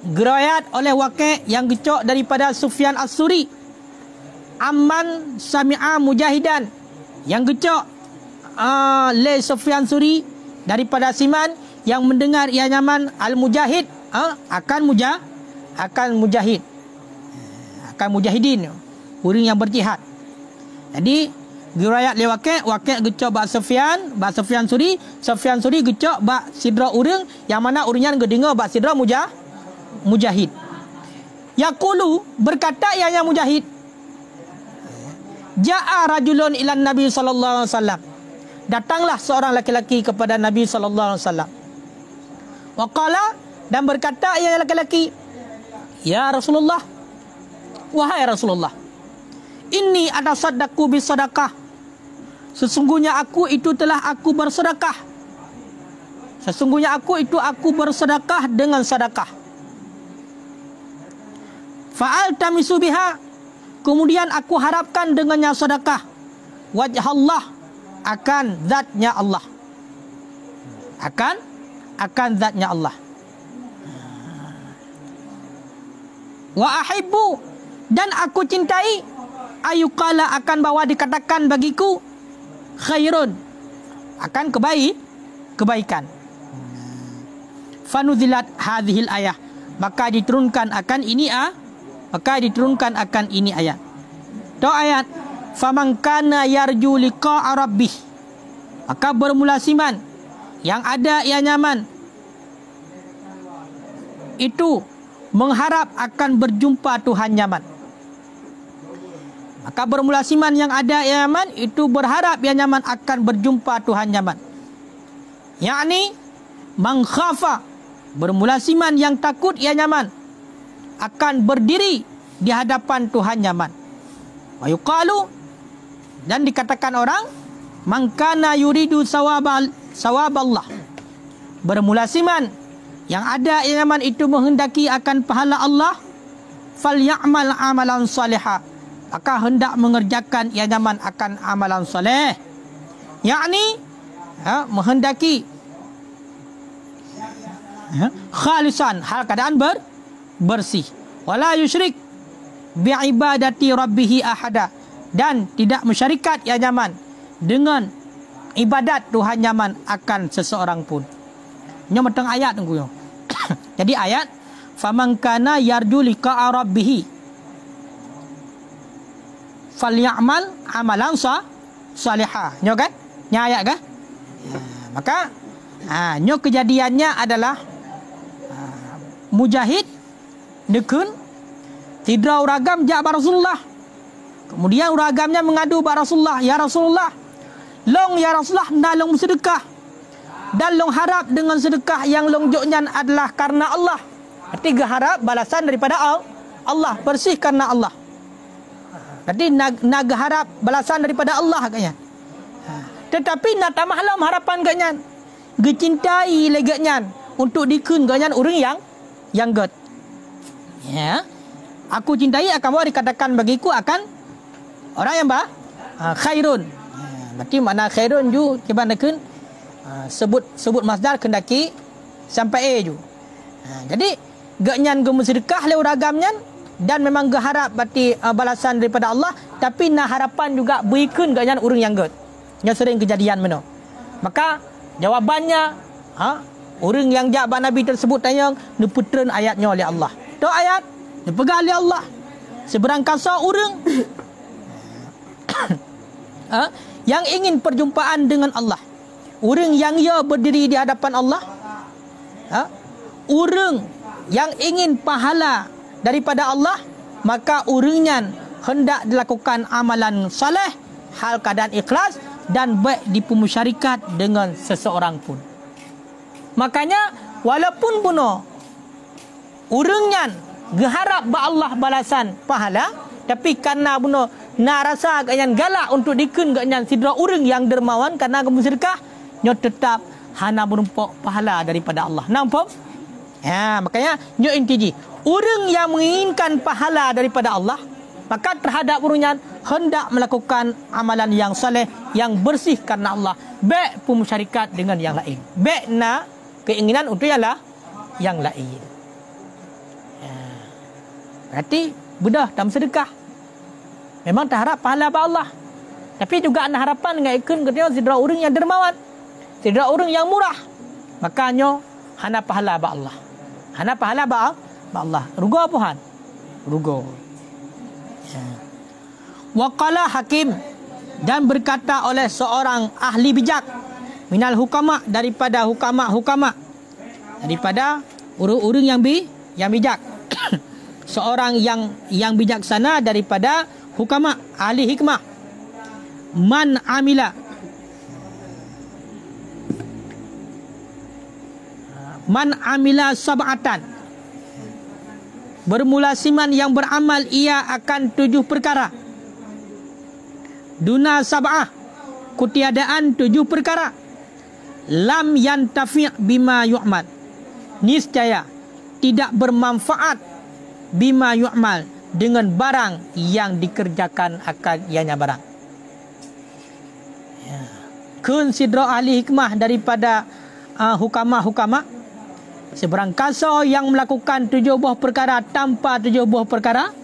Gerayat oleh Waqi' yang gecok daripada Sufyan As-Suri. Amman sami'a mujahidan, yang gecok le Sufyan Suri daripada Siman yang mendengar ia nyaman al-mujahid, akan mujahid, akan mujahidin, orang yang berjihad. Jadi riwayat le Waqi' gecok ba Sufyan Suri gecok ba sidra urang yang mana urangnya gedengar ba sidra mujahid. Yaqulu, berkata ianya mujahid, ja'a rajulun ilan Nabi sallallahu alaihi wasallam, datanglah seorang laki-laki kepada Nabi sallallahu alaihi wasallam. Wa qala, dan berkata ia laki-laki, ya Rasulullah, wahai Rasulullah, inni atasaddaqu bisadaqah, sesungguhnya aku itu telah aku bersedekah. Sesungguhnya aku itu aku bersedekah dengan sedekah. Fa'al tamisu biha, kemudian aku harapkan dengannya sedekah wajah Allah, akan zatnya Allah, akan zatnya Allah. Wa ahibbu, dan aku cintai, ayuqala, akan bawa dikatakan bagiku, khairun, akan kebaikan. Fanuzilat hadhil ayah, maka diturunkan akan ini ayat. Tu ayat, faman kana yarju liqa'a rabbih, maka bermula siman yang ada ia nyaman itu mengharap akan berjumpa Tuhan nyaman. Maka bermula siman yang ada ia nyaman itu berharap ia nyaman akan berjumpa Tuhan nyaman. Yakni man khafa, bermula siman yang takut ia nyaman akan berdiri di hadapan Tuhan nyaman. Wa yuqalu, dan dikatakan orang, man kana yuridu sawaballah, bermula siman yang ada ia nyaman itu menghendaki akan pahala Allah, falyamal amalan salihah, maka hendak mengerjakan ia nyaman akan amalan soleh. Yakni menghendaki khalisan, hal keadaan bersih, wala yusyrik bi'ibadati rabbih ahada, dan tidak mensyarikat ia nyaman dengan ibadat Tuhan nyaman akan seseorang pun. Nya meteng ayat tunggu yo. Jadi ayat faman kana yarju liqa'a rabbih falyamal amalan salihah. Nyo kan? Nya ayat kan? Maka nyo kejadiannya adalah mujahid nekun tidra uragam jak Rasulullah. Kemudian uragamnya mengadu ba Rasulullah, ya Rasulullah, long ya Rasulullah nalong sedekah, dan long harap dengan sedekah yang long joknya adalah karena Allah. Ketiga harap balasan daripada Allah, bersih karena Allah. Jadi naga harap balasan daripada Allah katanya. Tetapi nak tamahlam harapan katanya, gecintai legatnya untuk dikun katanya orang yang get. Ya. Aku cintai akan bawa dikatakan bagiku akan orang yang khairun. Berarti makna khairun ju kebanakan sebut masdar kendaki sampai a ju. Jadi gaknyan ge sedekah le uragamnya dan memang ge harap berarti balasan daripada Allah, tapi nak harapan juga berikan gaknyan orang yang get. Yang sering kejadian mana. Maka jawabannya, orang yang jawab Nabi tersebut tanya, neputren ayatnya oleh Allah. Tu ayat, dipegang oleh Allah. Seberang kasa orang yang ingin perjumpaan dengan Allah. Orang yang ia berdiri di hadapan Allah. Orang yang ingin pahala daripada Allah, maka orangnya hendak dilakukan amalan soleh, hal keadaan ikhlas dan baik dipemusyarikat dengan seseorang pun. Makanya walaupun puno orangnya geharap ba Allah balasan pahala, tapi karena puno nak rasa ganyan galak untuk dikun ganyan sidra orang yang dermawan karena kemusyrikah, nyo tetap hana berumpuk pahala daripada Allah. Nampak? Ya, makanya nyo intiji, orang yang menginginkan pahala daripada Allah, maka terhadap orangnya hendak melakukan amalan yang soleh, yang bersih karena Allah, baik pun syarikat dengan yang lain. Baik na keinginan untuk yang lain. Ya. Berarti bedah dalam sedekah. Memang tak harap pahala ba Allah. Tapi juga ada harapan dengan ikun ketika sidra orang yang dermawan, sidra orang yang murah. Makanya hana pahala ba Allah. Hana pahala ba Allah. Rugo apa han? Rugo. Ya. Waqala Hakim, dan berkata oleh seorang ahli bijak, minal hukama, daripada hukama, daripada orang-orang yang bijak. Seorang yang bijaksana daripada hukama, ahli hikmah. Man amila sab'atan, bermulasiman yang beramal ia akan 7 perkara. Duna sab'ah, kutiadaan 7 perkara. Lam yantafi' bima yu'mal, niscaya tidak bermanfaat bima yu'mal, dengan barang yang dikerjakan akan ianya barang. Ya. Kun sidra ahli hikmah daripada hukama, seberang kasa yang melakukan 7 buah perkara tanpa 7 buah perkara,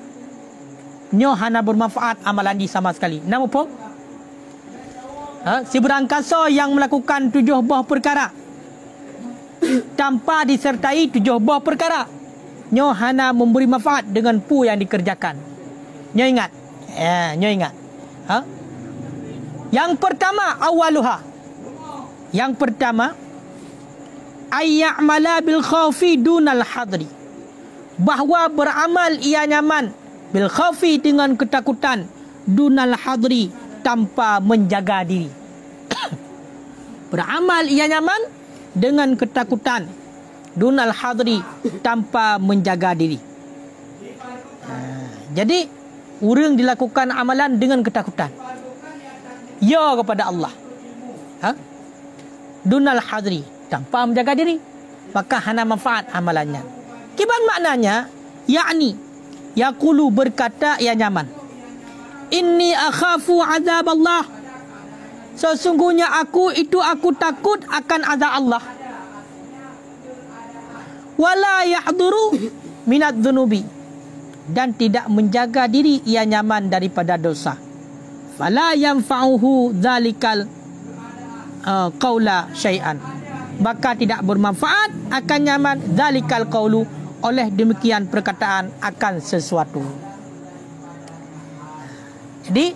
nyo hana bermanfaat amalan di sama sekali. Nama apa? Seberang kasa yang melakukan 7 buah perkara tanpa disertai 7 buah perkara, nyo hana memberi manfaat dengan pu yang dikerjakan. Nyo ingat. Nyo ingat. Yang pertama, awaluha. Yang pertama, ayya'mala bil khawfi dunal hadri. Bahawa beramal ia nyaman bil khawfi, dengan ketakutan, dunal hadri, tanpa menjaga diri. Beramal ia nyaman dengan ketakutan, dunal hadri, tanpa menjaga diri. Jadi orang dilakukan amalan dengan ketakutan, ya kepada Allah, dunal hadri, tanpa menjaga diri, maka hana manfaat amalannya. Kiban maknanya, yakni yaqulu, berkata ia nyaman, inni akhafu azab Allah, sesungguhnya aku takut akan azab Allah. Wala yahduru minad dhunubi, dan tidak menjaga diri ia nyaman daripada dosa. Fala yanfa'uhu dzalikal qaula syai'an, maka tidak bermanfaat akan nyaman dzalikal qaulu, oleh demikian perkataan akan sesuatu. Jadi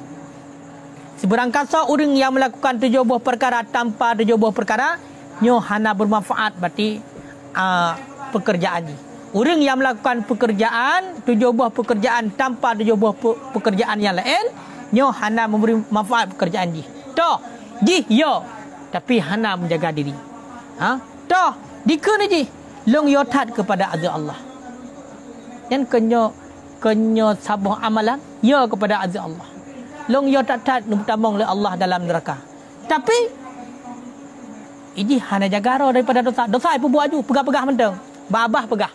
seberang kasa orang yang melakukan 7 buah perkara tanpa 7 buah perkara, nyo hana bermanfaat berarti pekerjaan ni. Orang yang melakukan pekerjaan 7 buah pekerjaan tanpa 7 buah pekerjaan yang lain, nyo hana memberi manfaat pekerjaan ni. Toh, yo, tapi hana menjaga diri. Toh, dikun ji long yo tat kepada azab Allah. Dan kenyo sabuh amalan yo kepada azab Allah. Long yo tat nutamong oleh Allah dalam neraka. Tapi ini hana jaga roh daripada dosa. Dosa ipu buat ju, pegah-pegah menteng. Babah pegah.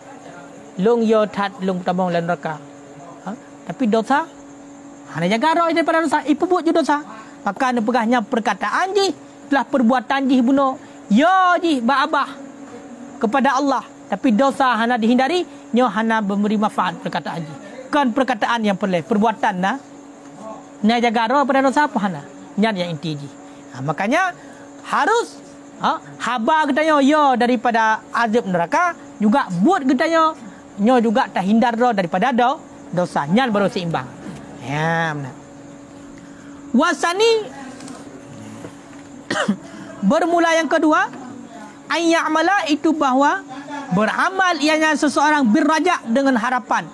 Long yo tat long tamong oleh neraka. Tapi dosa hana jaga roh daripada dosa, ipu buat ju dosa. Maka ne pegahnya perkataan ji, telah perbuatan ji buno. Yo ji babah kepada Allah, tapi dosa hana dihindari, nyo hana memberi manfaat perkataan ji. Kan perkataan yang perlu, perbuatan na jaga roh pada dosa apa hana. Nyan yang inti ji. Makanya harus haba katanya ya daripada azab neraka, juga buat katanya nyo juga terhindar daripada dosa. Nyan baru seimbang. Ya, benar. Wasani bermula yang kedua, ayya'mala itu bahwa beramal ianya seseorang birraja dengan harapan,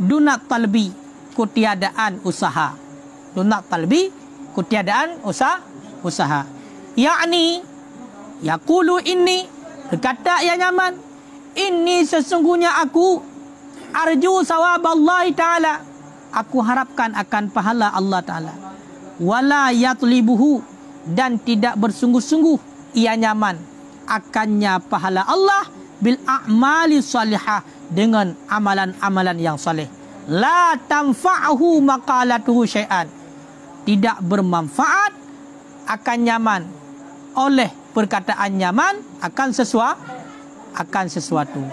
dunat talbi, kutiadaan usaha. Dunat talbi, kutiadaan usaha. Yakni yaqulu inni, berkata ia nyaman, inni sesungguhnya aku arju sawab Allah Ta'ala, aku harapkan akan pahala Allah Ta'ala, wala yatlibuhu, dan tidak bersungguh-sungguh ia nyaman akannya pahala Allah bil a'mali salihah, dengan amalan-amalan yang saleh. La tanfa'uhu maqalatuhu syai'an, tidak bermanfaat akan nyaman oleh perkataan nyaman akan sesuatu.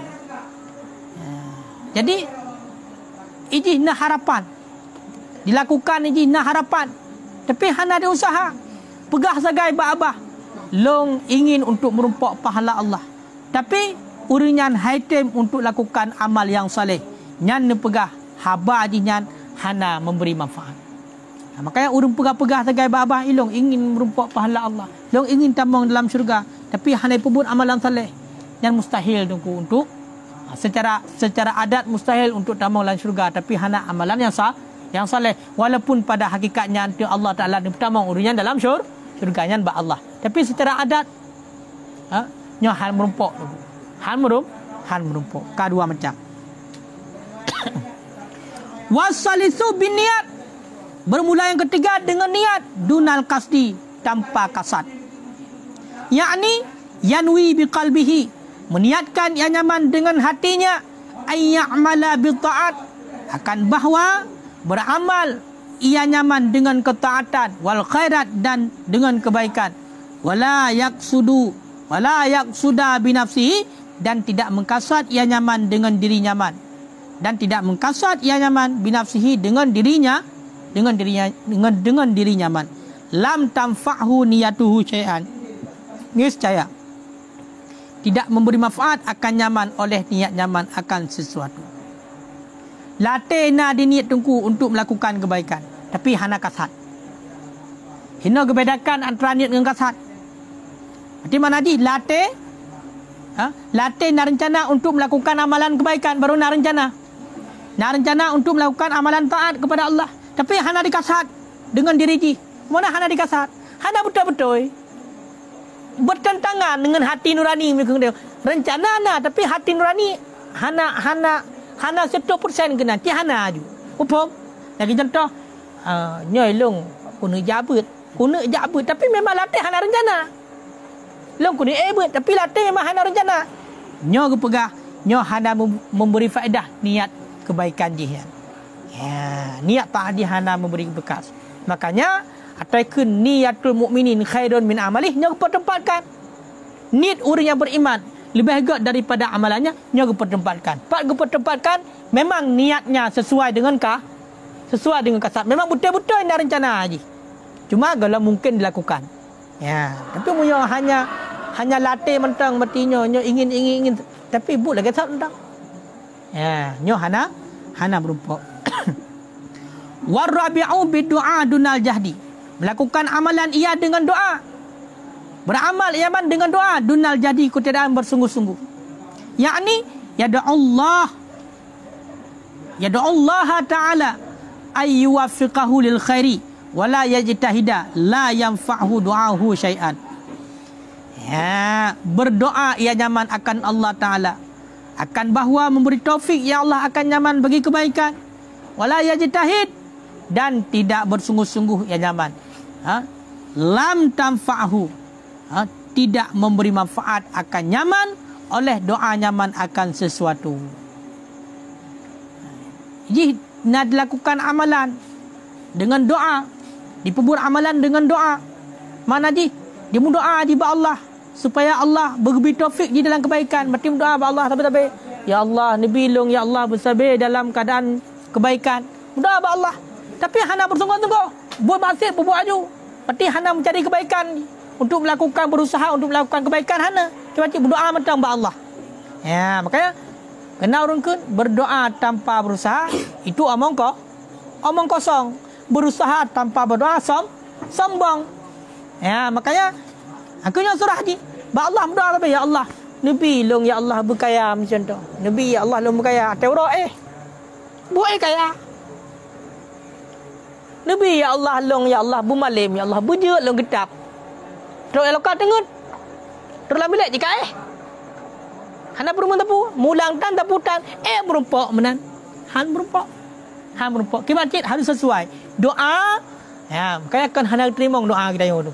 Jadi ini nak harapan dilakukan, ini nak harapan, tapi hana ada usaha pegah sagai ba-abah long ingin untuk merumpak pahala Allah, tapi urinyan haitem untuk lakukan amal yang saleh, nyan pegah haba jinyan hana memberi manfaat. Makanya urung pegah-pegah sagai ba-abah ilong ingin merumpak pahala Allah, long ingin tambang dalam syurga, tapi hana pebut amalan saleh, yang mustahil untuk secara adat mustahil untuk tambang dalam syurga, tapi hana amalan yang saleh, walaupun pada hakikatnya nanti Allah Ta'ala tambang urinyan dalam syurganya ba Allah, tapi secara adat nyo hal merumpak, hal merumpak kedua macam. Wasalisu bin niat, bermula yang ketiga dengan niat, dunal kasdi, tanpa kasad. Yakni yanwi biqalbihi, meniatkan ia nyaman dengan hatinya, ayya'mala bitta'at, akan bahwa beramal ia nyaman dengan ketaatan, wal khairat, dan dengan kebaikan, wala yaqsuda binafsihi, dan tidak mengkasad ia nyaman dengan diri nyaman, dan tidak mengkasad ia nyaman binafsihi dengan dirinya nyaman. Lam tanfa'hu niyatuhu syai'an, niscaya tidak memberi manfaat akan nyaman oleh niat nyaman akan sesuatu. Latena diniat tungku untuk melakukan kebaikan, tapi hana kasad. Hina kebedakan antara niat dengan kasad. Berarti mana di latih nak rencana untuk melakukan amalan kebaikan, baru nak rencana untuk melakukan amalan taat kepada Allah, tapi hana dikasat dengan diri ji. Mana hana dikasat? Hana betul-betul bertentangan dengan hati nurani. Rencana na, tapi hati nurani hana 100% kena. Ti hana ju. Upam. Lagi contoh, nyoi long kuna jabut, tapi memang latih hana rencana. Long kuna tapi latih memang hana rencana. Nyo kepegah, nyo hana memberi faedah niat kebaikan jihan. Ya, niat tak hana memberi bekas. Makanya ataikun niatul mukminin khairun min amalih, nyo pertempatkan. Niat orang yang beriman lebih baik daripada amalannya, nyo pertempatkan. Pertempatkan memang niatnya sesuai dengan kasat. Memang betul-betul yang rencana aja. Cuma kalau mungkin dilakukan. Ya, tapi nyo hanya latih mentang matinya, nyo ingin, tapi buat lagi tak mentang. Ya, nyo hana berumpak. Warabi'u bidu'a dunal jahdi, melakukan amalan ia dengan doa. Beramal ia dengan doa, dunal jahdi, ketiadaan bersungguh-sungguh. Yakni yada'ullah ta'ala ayyuwafiqahu lil khairi wala yajtahida la yanfa'hu du'ahu syai'an. Ya, berdoa ia nyaman akan Allah Ta'ala, akan bahawa memberi taufik ya Allah akan nyaman bagi kebaikan, wala yajtahid, dan tidak bersungguh-sungguh ya nyaman. Lam tanfa'hu, tidak memberi manfaat akan nyaman oleh doa nyaman akan sesuatu. Jadi nak dilakukan amalan dengan doa, dipebur amalan dengan doa. Mana ji? Dia doa di ba Allah supaya Allah beri taufik di dalam kebaikan. Berarti doa ba Allah tapi ya Allah ni bilung, ya Allah bersabar dalam keadaan kebaikan. Doa ba Allah. Tapi hana bersungguh-sungguh buat maksiat, buat aju. Berarti hana mencari kebaikan. untuk melakukan berusaha untuk melakukan kebaikan hana. Cuba berdoa mentang ba Allah. Ya, makanya kena urungkeun berdoa tanpa berusaha itu omong kosong. Berusaha tanpa berdoa sombong. Ya, makanya aku yang surah ni ba Allah berdoa apa ya Allah. Nabi long ya Allah berkaya macam tu. Nabi ya Allah long berkaya. Taurat buat kaya. Nabi ya Allah long ya Allah bumalim ya Allah bujut long gedap. Terus elok tengut. Terus lah bilik jika hana berumun tapu, mulang tan taputan, berumpok menan. Han berumpok. Kibat cik harus sesuai. Doa, ya, makanya kan hana terima doa kita yang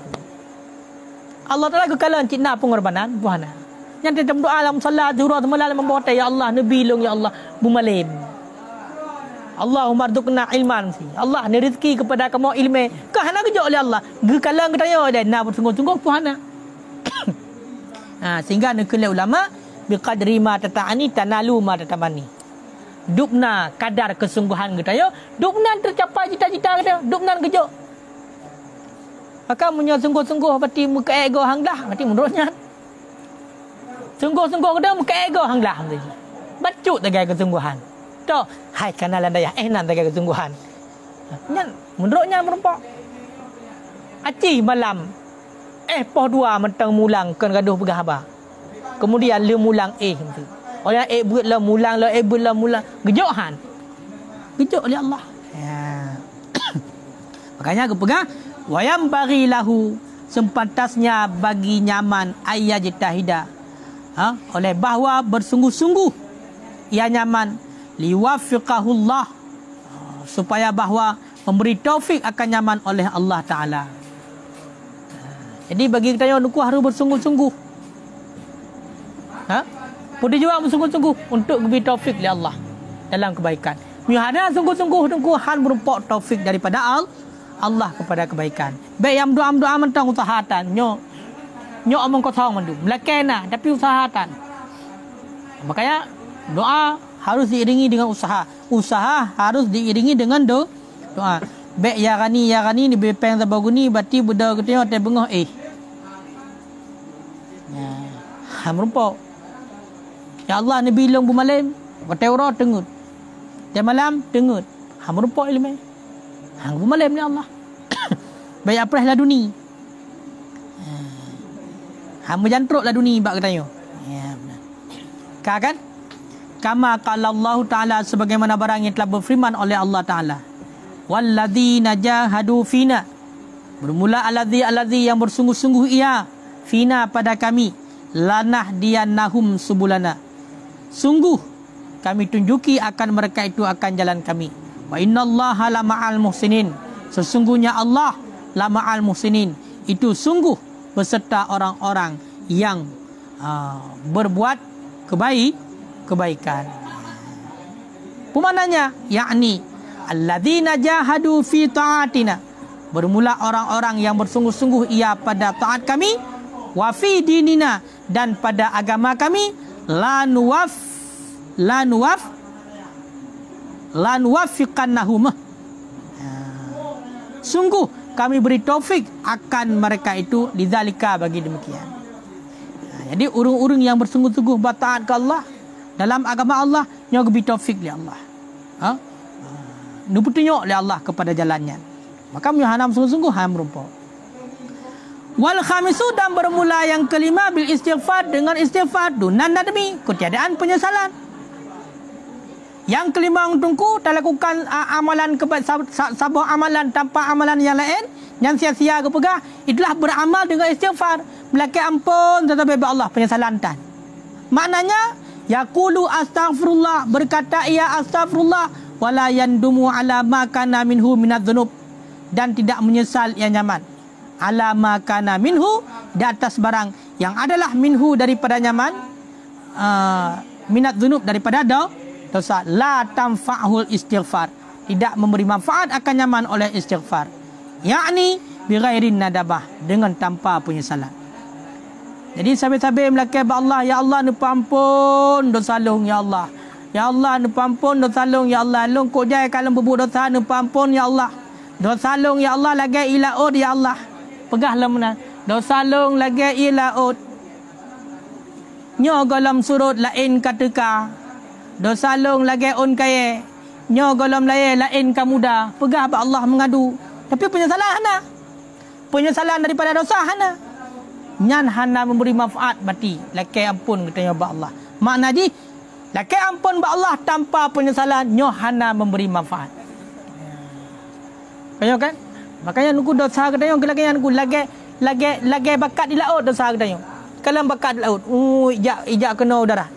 Allah Taala kekalan cik nak pengorbanan, buhana. Yang dalam doa dalam salat zuhur malam membawa ya Allah nabi long ya Allah bumalim. Allahumma rzuqna ilman si. Allah ni rezeki kepada kamu ilmu. Kah hana kerja oleh Allah. Gekalan kita yo dan nak bersungguh-sungguh puhana. Sehingga nekele ulama biqadri ma tata'ani tanalu ma tatamani. Dupna kadar kesungguhan kita yo, dupna tercapai cita-cita kita, dupna kerja. Maka munyo sungguh-sungguh pati muka ego hanglah, mati menurutnya. Sungguh-sungguh kita muka ego hanglah mesti. Bacut tagai kesungguhan. Tu, hai kanalan daya, nan tagai kesungguhan. Nyan menurutnya merempok. Aci malam poh dua mentang mulang kan gaduh bergahabar. Kemudian le mulang tu. Orang buat la mulang la buat la mulang. Gejohan. Gejok oleh Allah. Ya. Makanya aku pegang wayam bagi lahu sepantasnya bagi nyaman ayyajtahida. Oleh bahawa bersungguh-sungguh ia nyaman liwafiqahullah supaya bahawa memberi taufik akan nyaman oleh Allah Taala. Jadi bagi kita yang harus bersungguh-sungguh. Budi juga bersungguh-sungguh untuk memberi taufik oleh Allah dalam kebaikan. Muhana sungguh-sungguh han berumpok taufik daripada Allah kepada kebaikan. Baik yang doa-doa mentang usahatan. Nyo omong kosong mandu. Melakena tapi usahatan. Makanya doa harus diiringi dengan usaha. Usaha harus diiringi dengan doa. Baik ya gani ni bepeng tabaguni bati budak ketengok te bengah merumpok. Ya Allah Nabi long bumalim, Taurat tengut. Dia malam tengut. Merumpok ilmu. Bumalim ni Allah. Baik apres lah duni. Menjantruk lah duni bak katanya. Ya benar. Kan? Kama qala Allah Taala sebagaimana barang yang telah berfirman oleh Allah Taala. Walladzina jahadu fina. Bermula alladzi yang bersungguh-sungguh ia fina pada kami. Lanahdiyannahum subulana. Sungguh kami tunjuki akan mereka itu akan jalan kami. Wa innallaha lama'al muhsinin. Sesungguhnya Allah lama'al muhsinin. Itu sungguh beserta orang-orang yang berbuat kebaikan. Pemananya yakni alladzina jahadu fi ta'atina. Bermula orang-orang yang bersungguh-sungguh ia pada taat kami wa fi dinina dan pada agama kami la nuwaffiqannahum. Sungguh kami beri taufik akan mereka itu lidzalika bagi demikian. Jadi urung-urung yang bersungguh-sungguh bertaat ke Allah dalam agama Allah yang beri taufik oleh Allah. Nubutunjuk oleh Allah kepada jalannya. Maka hanam sungguh-sungguh ham merumpok. Wal khamisu dan bermula yang kelima bil istighfar dengan istighfar dunan nadmi ketiadaan penyesalan. Yang kelima untukku tak lakukan amalan sebuah amalan tanpa amalan yang lain yang sia-sia ke pegah itulah beramal dengan istighfar belaka ampun tetapi Allah penyesalan tan. Maknanya yaqulu astaghfirullah berkata ia astaghfirullah wala yandumu ala ma kana minhu minadz-dzunub dan tidak menyesal yang nyaman ala ma kana minhu di atas barang yang adalah minhu daripada nyaman minadz-dzunub daripada dosa la tanfa'ul istighfar tidak memberi manfaat akan nyaman oleh istighfar yakni bighairin nadabah dengan tanpa penyesalan. Jadi sabi-sabi melakai Allah ya Allah nu pampun dosa long ya Allah ya Allah nu pampun dosa long ya Allah long kok jai kalau berbuat dosa nu pampun ya Allah dosa long ya Allah lagi ilaud ya Allah pegahlah mana dosa long lagi ia laut. Nyo golom surut lain kateka. Dosa long lagi on kaya. Nyo golom lain kamuda. Pegah ba Allah mengadu. Tapi penyesalan hana. Penyesalan daripada dosa hana. Nyan hana memberi manfaat bati. Laki ampun katanya ba Allah. Makna di laki ampun ba Allah tanpa penyesalan nyo hana memberi manfaat. Kaya kan? Makanya nuku dosa katanya lagi bakat di laut dosa katanya. Kalau bakat di laut, ijak kena udara.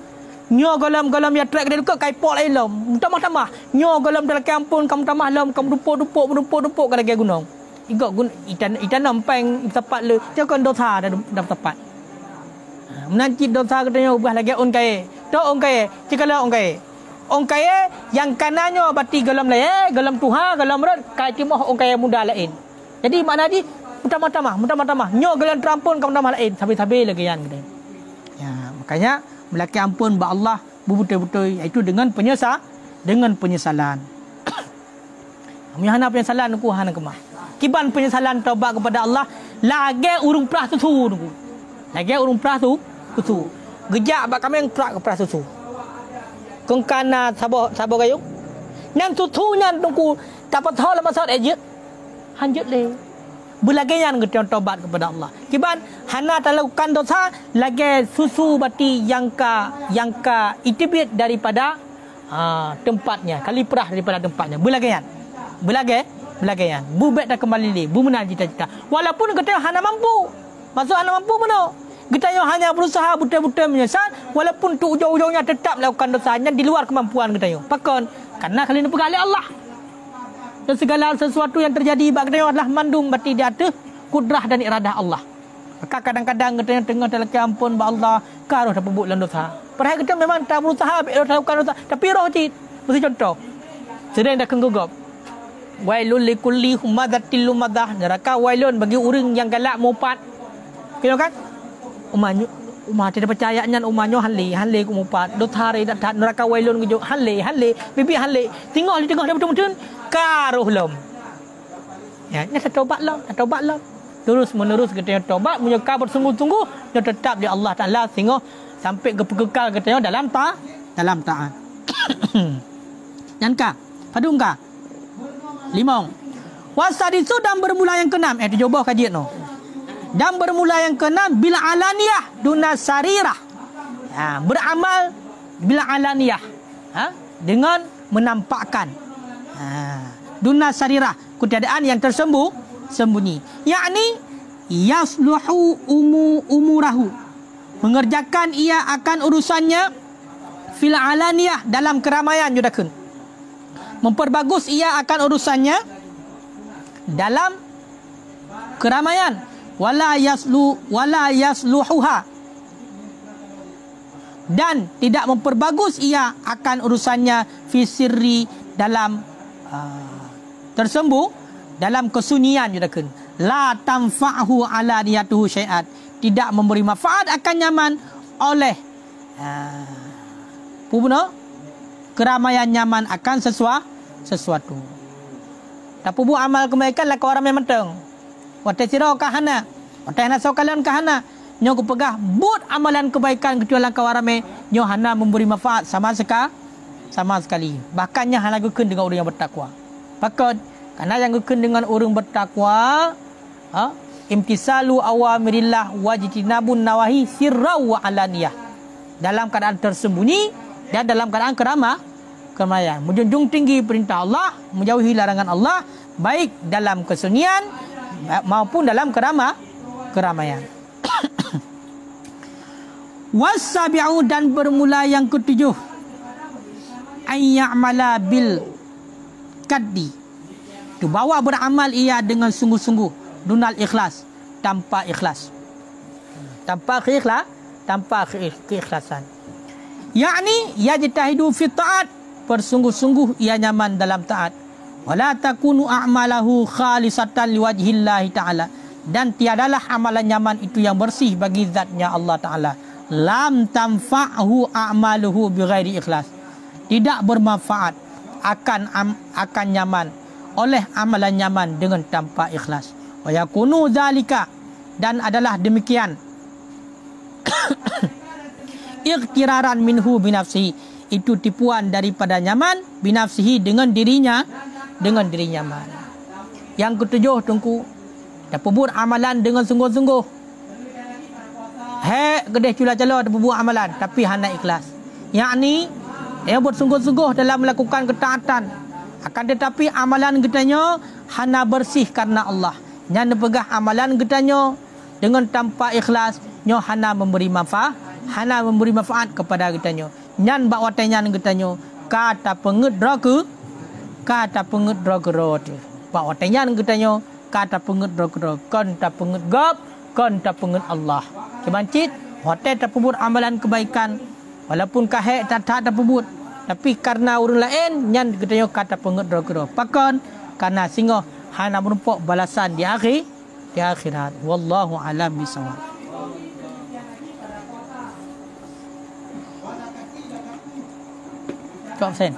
Nyo golam ya trek dia dekat kaipok lain lom. Tamah-tamah. Nyo golam dalam kampung kamu tamah lom, kamu dupuk ke lagi gunung. Igok itan nampang tepat le. Dia kan dosa dah tepat. Menanci dosa katanya ubah lagi on kai. Tok on kai, cikalah on kai. On kai yang kanannya bati golam lain, golam Tuhan, golam rod kai timah on kai muda lain. Jadi makna di mutamah. Nyo golam terampun kamu tamah lain, sabi-sabi lagi yang gitu. Ya, makanya melaki ampun ba Allah betul-betul iaitu dengan penyesalan. Hana penyesalan ku hana kemah. Kiban penyesalan taubat kepada Allah lagi urung prah susu nunggu. Lagi urung prah susu. Gejak bak kami yang prah susu. Kengkana sabo gayung. Nang susu nyan nunggu dapat hal masat aja. Hanjut le. Belagaian kita taubat kepada Allah. Kiban hana lakukan dosa lagi susu bati yang ka itibit daripada tempatnya. Kali perah daripada tempatnya. Belagaian. Bubet dah kembali li. Bu menang cita-cita. Walaupun kita hana mampu. Maksud hana mampu mana? Kita hanya berusaha betul-betul menyesal. Walaupun tu ujung-ujungnya tetap melakukan dosanya di luar kemampuan kita. Pakon. Karena kali ini pegang oleh Allah. Dan segala sesuatu yang terjadi bagi kita adalah mandum berarti di atas kudrah dan iradah Allah. Maka kadang-kadang kita tengah dalam ampun ba Allah karuh dah pebut dalam dosa. Padahal kita memang tak berusaha melakukan dosa, tapi roh cit. Mesti contoh. Sedang dah kenggugop. Wailul likulli humadatil lumadah. Neraka wailun bagi orang yang galak mupat. Kira kan? Umah tidak percayanya umahnya hanle ku mupat. Dosa re dat neraka wailun ku hanle bibi hanle. Tengok di tengah dah betul-betul karuh lom. Ya, ini taubat lah. Terus menerus kita taubat menyeka bersungguh-sungguh dia tetap di Allah Taala sehingga sampai kekal kita dalam taat. Dan ka, padung ka. Limong. Wasadisu dan bermula yang keenam. Coba kajian no. Dan bermula yang keenam bila alaniyah duna sarirah. Beramal bila alaniyah. Dengan menampakkan. Duna sarirah, ketiadaan yang tersembunyi. Yakni yasluhu umurahu. Mengerjakan ia akan urusannya fil alaniyah dalam keramaian judakeun. Memperbagus ia akan urusannya dalam keramaian wala yasluhuha, dan tidak memperbagus ia akan urusannya fi sirri dalam dalam kesunyian judakeun. La tanfa'hu ala niyatuhu syai'at, tidak memberi manfaat akan nyaman oleh keramaian nyaman akan sesuatu. Tapi bu amal kebaikan lah orang yang menteng. Watai siro kahana, watai hana kalian kahana. Nyo ku pegah but amalan kebaikan kecuali kau rame nyo hana memberi manfaat sama sekali. Bahkannya hana gukeun dengan orang yang bertakwa. Pakot karena yang gukeun dengan orang bertakwa, imtisalu awamirillah wajtinabun nawahi sirra wa alaniyah. Dalam keadaan tersembunyi dan dalam keadaan keramaian, menjunjung tinggi perintah Allah, menjauhi larangan Allah, baik dalam kesunyian maupun dalam keramaian. Wasabi'u dan bermula yang ketujuh, ayya'mala bil kaddi. Itu bawa beramal ia dengan sungguh-sungguh, dunal ikhlas, tanpa ikhlas. Tanpa keikhlasan. Yakni yajtahidu fi ta'at, bersungguh-sungguh ia nyaman dalam taat. Wala takunu a'malahu khalisatan liwajhillahi ta'ala, dan tiadalah amalan nyaman itu yang bersih bagi zatnya Allah Ta'ala. Lam tanfa'hu a'maluhu bighairi ikhlas, tidak bermanfaat akan nyaman oleh amalan nyaman dengan tanpa ikhlas. Wa yakunu dzalika, dan adalah demikian. Iqtiraran minhu binafsihi, itu tipuan daripada nyaman, binafsihi dengan dirinya man. Yang ketujuh tungku, dapat buat amalan dengan sungguh-sungguh. Gedeh cula-cala dapat buat amalan tapi hana ikhlas. Yakni dia buat sungguh-sungguh dalam melakukan ketaatan, akan tetapi amalan kitanya hana bersih karena Allah. Yang pegah amalan kitanya dengan tanpa ikhlas, nyo hana memberi manfaat kepada kitanya. Nyan bak watenyan kitanya kata pengedra rot. Bak watenyan kitanya kata pengedra kon ta pengedgap kon ta penged Allah. Kebancit hotel tak pebut amalan kebaikan walaupun kahek tak pebut, tapi karena orang lain nyan kitanya kata pengedra. Pakon karena singo hana menumpuk balasan di akhirat. Wallahu alam bisawab. Kau sen.